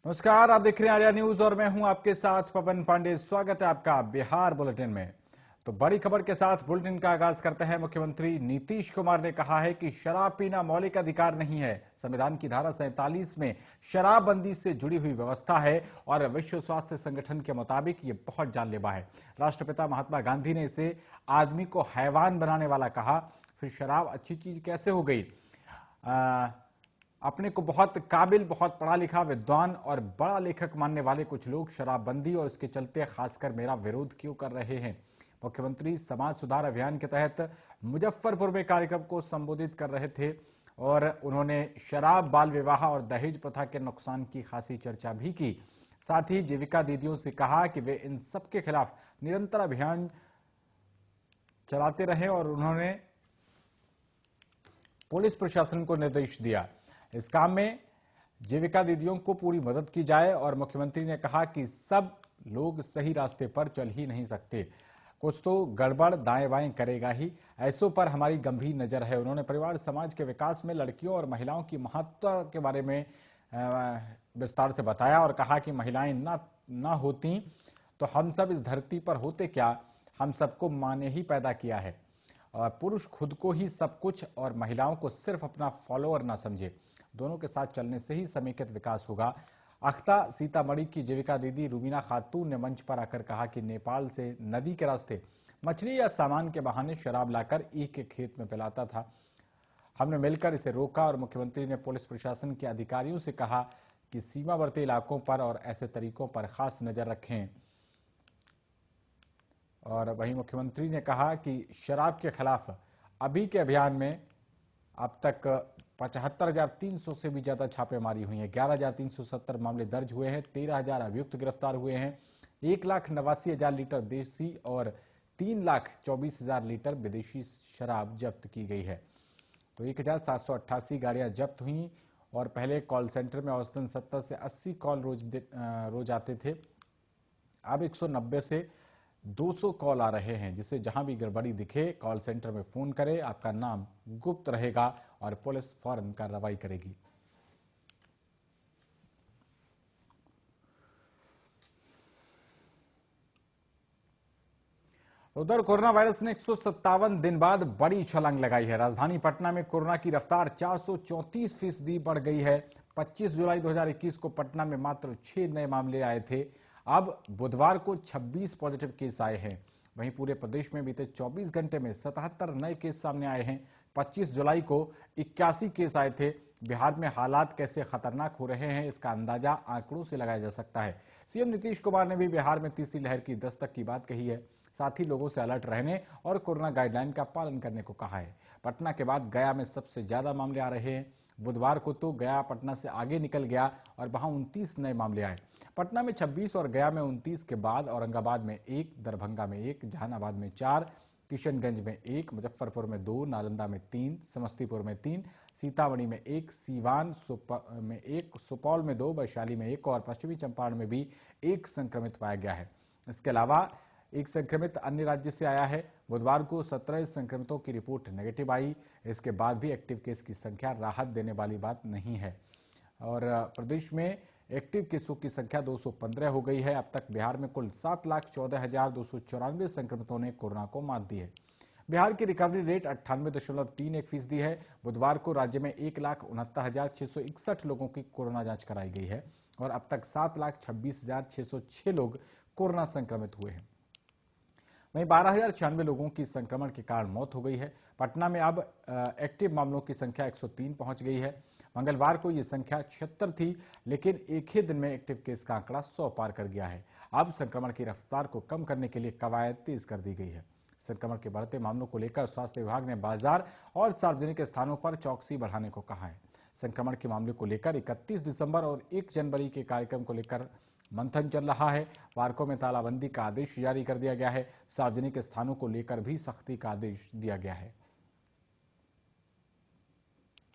नमस्कार, आप देख रहे हैं आर्या न्यूज और मैं हूं आपके साथ पवन पांडे। स्वागत है आपका बिहार बुलेटिन में। तो बड़ी खबर के साथ बुलेटिन का आगाज करते हैं। मुख्यमंत्री नीतीश कुमार ने कहा है कि शराब पीना मौलिक अधिकार नहीं है। संविधान की धारा 47 में शराबबंदी से जुड़ी हुई व्यवस्था है और विश्व स्वास्थ्य संगठन के मुताबिक ये बहुत जानलेवा है। राष्ट्रपिता महात्मा गांधी ने इसे आदमी को हैवान बनाने वाला कहा। फिर शराब अच्छी चीज कैसे हो गई? अपने को बहुत काबिल, बहुत पढ़ा लिखा, विद्वान और बड़ा लेखक मानने वाले कुछ लोग शराबबंदी और इसके चलते खासकर मेरा विरोध क्यों कर रहे हैं? मुख्यमंत्री समाज सुधार अभियान के तहत मुजफ्फरपुर में कार्यक्रम को संबोधित कर रहे थे और उन्होंने शराब, बाल विवाह और दहेज प्रथा के नुकसान की खासी चर्चा भी की। साथ ही जीविका दीदियों से कहा कि वे इन सब के खिलाफ निरंतर अभियान चलाते रहे और उन्होंने पुलिस प्रशासन को निर्देश दिया इस काम में जीविका दीदियों को पूरी मदद की जाए। और मुख्यमंत्री ने कहा कि सब लोग सही रास्ते पर चल ही नहीं सकते, कुछ तो गड़बड़ दाएं बाएं करेगा ही। ऐसों पर हमारी गंभीर नजर है। उन्होंने परिवार समाज के विकास में लड़कियों और महिलाओं की महत्व के बारे में विस्तार से बताया और कहा कि महिलाएं ना होती तो हम सब इस धरती पर होते क्या। हम सबको माँ ने ही पैदा किया है और पुरुष खुद को ही सब कुछ और महिलाओं को सिर्फ अपना फॉलोअर ना समझे। दोनों के साथ चलने से ही समेकित विकास होगा। अख्ता सीतामढ़ी की जीविका दीदी रूबीना खातून ने मंच पर आकर कहा कि नेपाल से नदी के रास्ते मछली या सामान के बहाने शराब लाकर ईख के खेत में पिलाता था। हमने मिलकर इसे रोका और मुख्यमंत्री ने पुलिस प्रशासन के अधिकारियों से कहा कि सीमावर्ती इलाकों पर और ऐसे तरीकों पर खास नजर रखें। और वहीं मुख्यमंत्री ने कहा कि शराब के खिलाफ अभी के अभियान में अब तक 75,300 से भी ज्यादा छापेमारी हुई है। 11,370 मामले दर्ज हुए हैं। 13,000 अभियुक्त गिरफ्तार हुए हैं। 1,89,000 लीटर देसी और 3,24,000 लीटर विदेशी शराब जब्त की गई है। तो 1,788 गाड़ियां जब्त हुई और पहले कॉल सेंटर में औसतन 70 से 80 कॉल रोज आते थे। अब 190 से 200 कॉल आ रहे हैं, जिससे जहां भी गड़बड़ी दिखे कॉल सेंटर में फोन करें, आपका नाम गुप्त रहेगा और पुलिस फौरन कार्रवाई करेगी। उधर कोरोना वायरस ने 157 दिन बाद बड़ी छलांग लगाई है। राजधानी पटना में कोरोना की रफ्तार 434% बढ़ गई है। 25 जुलाई 2021 को पटना में मात्र 6 नए मामले आए थे। अब बुधवार को 26 पॉजिटिव केस आए हैं। वहीं पूरे प्रदेश में बीते 24 घंटे में 77 नए केस सामने आए हैं। 25 जुलाई को 81 केस आए थे। बिहार में हालात कैसे खतरनाक हो रहे हैं, इसका अंदाजा आंकड़ों से लगाया जा सकता है। सीएम नीतीश कुमार ने भी बिहार में तीसरी लहर की दस्तक की बात कही है। साथ ही लोगों से अलर्ट रहने और कोरोना गाइडलाइन का पालन करने को कहा है। पटना के बाद गया में सबसे ज्यादा मामले आ रहे हैं। बुधवार को तो गया पटना से आगे निकल गया और वहां 29 नए मामले आए। पटना में 26 और गया में 29 के बाद औरंगाबाद में 1, दरभंगा में 1, जहानाबाद में 4, किशनगंज में 1, मुजफ्फरपुर में 2, नालंदा में 3, समस्तीपुर में 3, सीतामढ़ी में 1, सीवान में 1, सुपौल में 2, वैशाली में 1 और पश्चिमी चंपारण में भी 1 संक्रमित पाया गया है। इसके अलावा एक संक्रमित अन्य राज्य से आया है। बुधवार को 17 संक्रमितों की रिपोर्ट नेगेटिव आई। इसके बाद भी एक्टिव केस की संख्या राहत देने वाली बात नहीं है और प्रदेश में एक्टिव केसों की संख्या 215 हो गई है। अब तक बिहार में कुल 7,14,294 संक्रमितों ने कोरोना को मात दी है। बिहार की रिकवरी रेट 98.31% है। बुधवार को राज्य में 1,69,661 लोगों की कोरोना जांच कराई गई है और अब तक 7,26,606 लोग कोरोना संक्रमित हुए हैं। वहीं 12,096 लोगों की संक्रमण के कारण मौत हो गई है। पटना में अब एक्टिव मामलों की संख्या 103 पहुंच गई है। मंगलवार को यह संख्या 76 थी, लेकिन एक ही दिन में एक्टिव केस का आंकड़ा 100 पार कर गया है। अब संक्रमण की रफ्तार को कम करने के लिए कवायद तेज कर दी गई है। संक्रमण के बढ़ते मामलों को लेकर स्वास्थ्य विभाग ने बाजार और सार्वजनिक स्थानों पर चौकसी बढ़ाने को कहा है। संक्रमण के मामले को लेकर 31 दिसंबर और 1 जनवरी के कार्यक्रम को लेकर मंथन चल रहा है। पार्कों में तालाबंदी का आदेश जारी कर दिया गया है। सार्वजनिक स्थानों को लेकर भी सख्ती का आदेश दिया गया है।